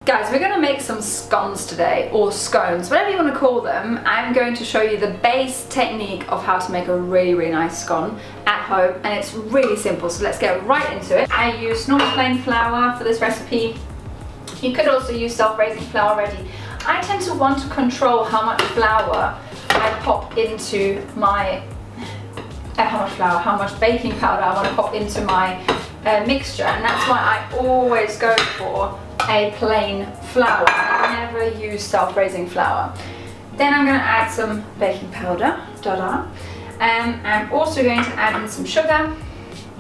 Guys, we're going to make some scones today, or scones, whatever you want to call them. I'm going to show you the base technique of how to make a really, really nice scone at home, and it's really simple, so let's get right into it. I use normal plain flour for this recipe. You could also use self-raising flour already. I tend to want to control how much flour I pop into my, how much baking powder I want to pop into my mixture, and that's why I always go for a plain flour. I never use self-raising flour. Then I'm going to add some baking powder. I'm also going to add in some sugar.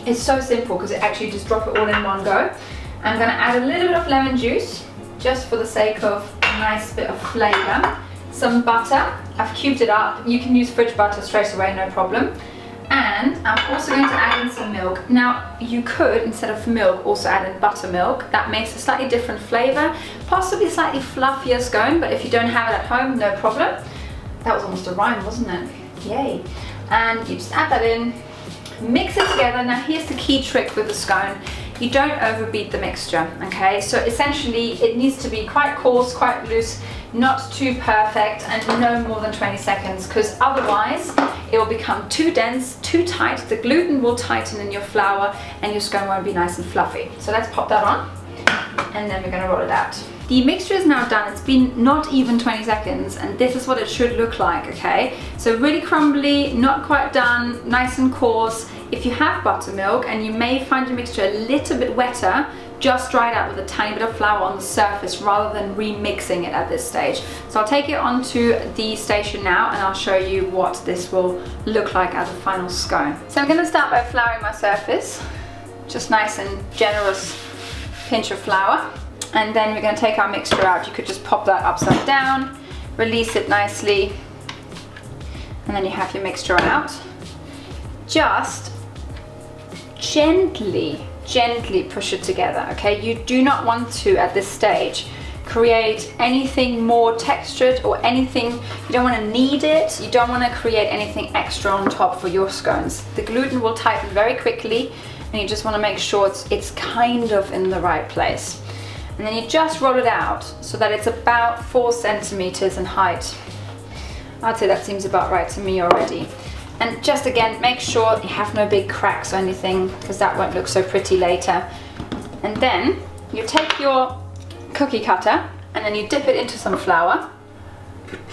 It's so simple because it actually just drop it all in one go. I'm going to add a little bit of lemon juice just for the sake of a nice bit of flavour. Some butter. I've cubed it up. You can use fridge butter straight away, no problem. And I'm also going to add in some milk. Now, you could, instead of milk, also add in buttermilk. That makes a slightly different flavour, possibly slightly fluffier scone, but if you don't have it at home, no problem. That was almost a rhyme, wasn't it? Yay. And you just add that in, mix it together. Now, here's the key trick with the scone. You don't overbeat the mixture, okay? So essentially, it needs to be quite coarse, quite loose, not too perfect, and no more than 20 seconds, because otherwise it will become too dense, too tight. The gluten will tighten in your flour and your scone won't be nice and fluffy. So let's pop that on, and then we're going to roll it out. The mixture is now done. It's been not even 20 seconds, and this is what it should look like, okay? So really crumbly, not quite done, nice and coarse. If you have buttermilk and you may find your mixture a little bit wetter, just dry it out with a tiny bit of flour on the surface rather than remixing it at this stage. So I'll take it onto the station now, and I'll show you what this will look like as a final scone. So I'm going to start by flouring my surface, just nice and generous pinch of flour. And then we're going to take our mixture out. You could just pop that upside down, release it nicely, and then you have your mixture out. Just gently push it together, okay? You do not want to, at this stage, create anything more textured or anything. You don't want to knead it. You don't want to create anything extra on top for your scones. The gluten will tighten very quickly, and you just want to make sure it's kind of in the right place. And then you just roll it out so that it's about 4 centimeters in height. I'd say that seems about right to me already. And just again, make sure you have no big cracks or anything, because that won't look so pretty later. And then you take your cookie cutter and then you dip it into some flour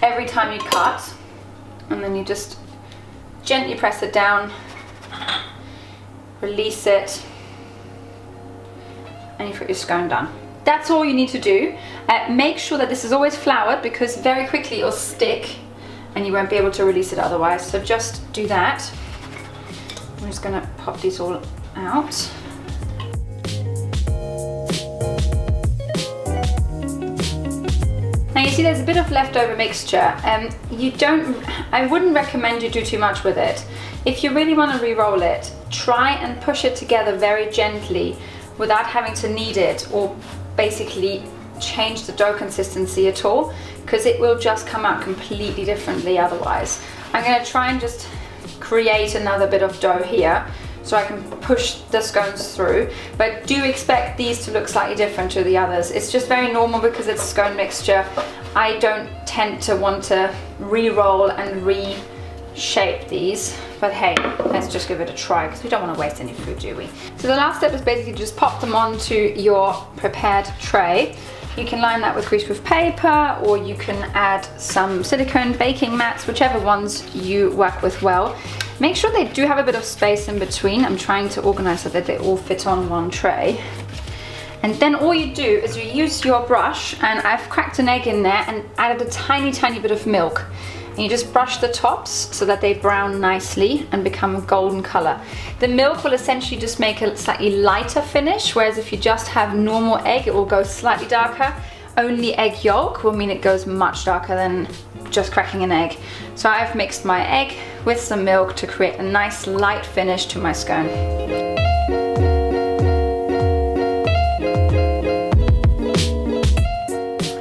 every time you cut, and then you just gently press it down, release it, and you've got your scone done. That's all you need to do. Make sure that this is always floured, because very quickly it'll stick and you won't be able to release it otherwise. So just do that. I'm just gonna pop these all out. Now you see there's a bit of leftover mixture. I wouldn't recommend you do too much with it. If you really want to re-roll it, try and push it together very gently without having to knead it or basically change the dough consistency at all, because it will just come out completely differently otherwise. I'm going to try and just create another bit of dough here so I can push the scones through, but do expect these to look slightly different to the others. It's just very normal because it's scone mixture. I don't tend to want to re-roll and reshape these, but hey, let's just give it a try because we don't want to waste any food, do we? So the last step is basically just pop them onto your prepared tray. You can line that with greaseproof paper, or you can add some silicone baking mats, whichever ones you work with well. Make sure they do have a bit of space in between. I'm trying to organize so that they all fit on one tray. And then all you do is you use your brush, and I've cracked an egg in there and added a tiny bit of milk. And you just brush the tops so that they brown nicely and become a golden color. The milk will essentially just make a slightly lighter finish, whereas if you just have normal egg, it will go slightly darker. Only egg yolk will mean it goes much darker than just cracking an egg. So I've mixed my egg with some milk to create a nice light finish to my scone.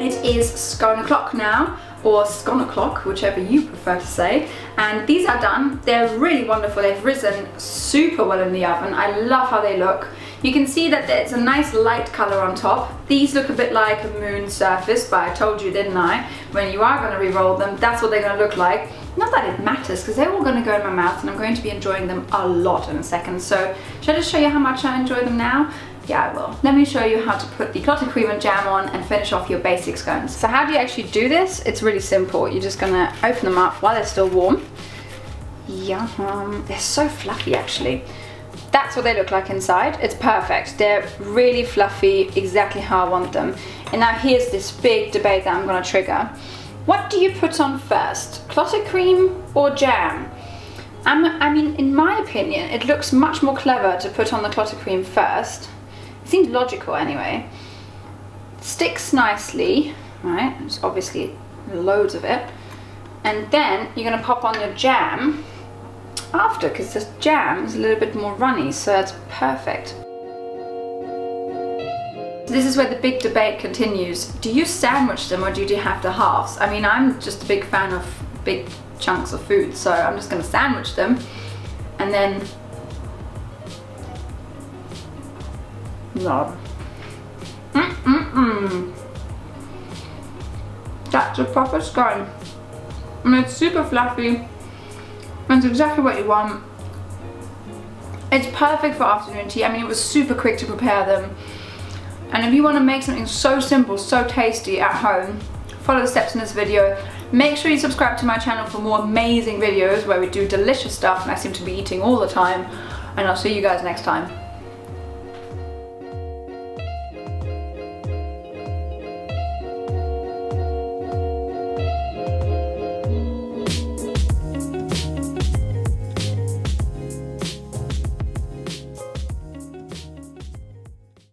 It is scone o'clock now, or scone o'clock, whichever you prefer to say, and these are done. They're really wonderful. They've risen super well in the oven. I love how they look. You can see that there's a nice light color on top. These look a bit like a moon surface, but I told you, didn't I? When you are gonna re-roll them, that's what they're gonna look like. Not that it matters, because they're all gonna go in my mouth and I'm going to be enjoying them a lot in a second. So, should I just show you how much I enjoy them now? Yeah, I will. Let me show you how to put the clotted cream and jam on and finish off your basic scones. So how do you actually do this? It's really simple. You're just gonna open them up while they're still warm. Yum. They're so fluffy, actually. That's what they look like inside. It's perfect. They're really fluffy, exactly how I want them. And now here's this big debate that I'm gonna trigger. What do you put on first? Clotted cream or jam? I mean, in my opinion, it looks much more clever to put on the clotted cream first. It seems logical anyway. Sticks nicely, right? There's obviously loads of it. And then you're gonna pop on your jam after, because this jam is a little bit more runny, so it's perfect. This is where the big debate continues. Do you sandwich them or do you have the halves? I mean, I'm just a big fan of big chunks of food, so I'm just gonna sandwich them and then love. That's a proper scone. And it's super fluffy. And it's exactly what you want. It's perfect for afternoon tea. I mean, it was super quick to prepare them. And if you want to make something so simple, so tasty at home, follow the steps in this video. Make sure you subscribe to my channel for more amazing videos where we do delicious stuff and I seem to be eating all the time. And I'll see you guys next time.